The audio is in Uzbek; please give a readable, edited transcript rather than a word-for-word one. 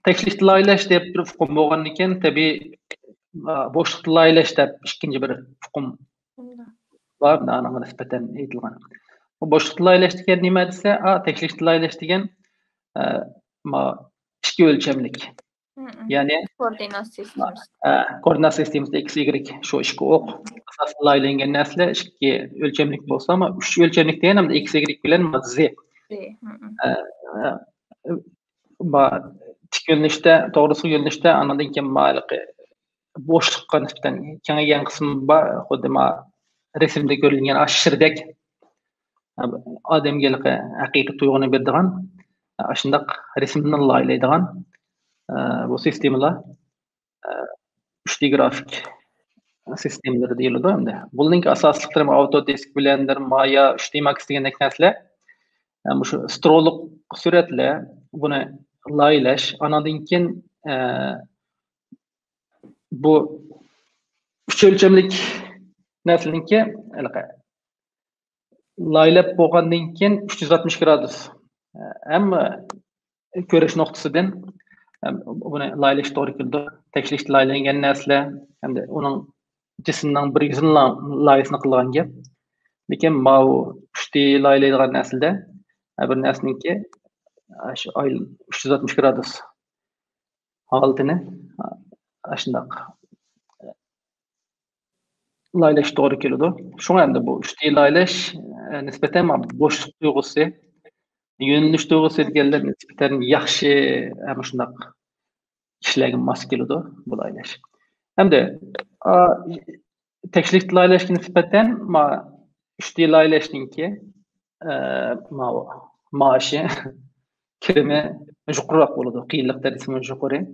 teklikli laylaş dep bir hukum bolgandyken tabii boşluklu laylaş dep ikinci bir hukum var ana nispeten eýtilgen. Bu boşluklu laylaş digen nime dese, teklikli laylaş digen iki ölçemlik. Yani koordinasiya sistemi. Koordinasiya sisteminde x, y şu iki ok asaslı laylangen näsle iki ölçemlik bolsa ama üç ölçemlik diyen hem de x, y bilen z. Tik yönlüşte, doğrusu yönlüşte anladan keyin malyky boşlukka nispeten keňeýen kysmy hodima resimde görülgen aşyrdek ademgelike hakyky tuýguny berdigan aşyndak resimden laýlaýdygan bu sistemler 3D grafik sistemleri diýildi hem-de. Bunyň asaslyklary Autodesk, Blender, Maya, 3D Max diýendek näsle. Şu stroluk süretle bunu laylaş anadan keyin bu üç ölçemlik näslinki laylap bolgandan keyin 360 gradus hem köreş noktasydan bunu laylaş tory keldi. Teklikli laylangan näsle hem de onuň cisimden bir ýüzüň laýysyny kılgan gep. Lekin maw 3D laylaýdygan näsilde bir näslinki şu 360 gradus halytyny aşyndak laylaş tory keldi. Şoňa hem bu 3D laylaş nispeten boşluk duýgusy, yönlüş duýgusy diýenler nispeten ýaxşy hem şundak işlegen mas keldi bu laylaş. Hem de teklikli laylaş nispeten 3D laylaşnynki maaşy kirimi jukurak bolady, kıyılık derecesi jukary.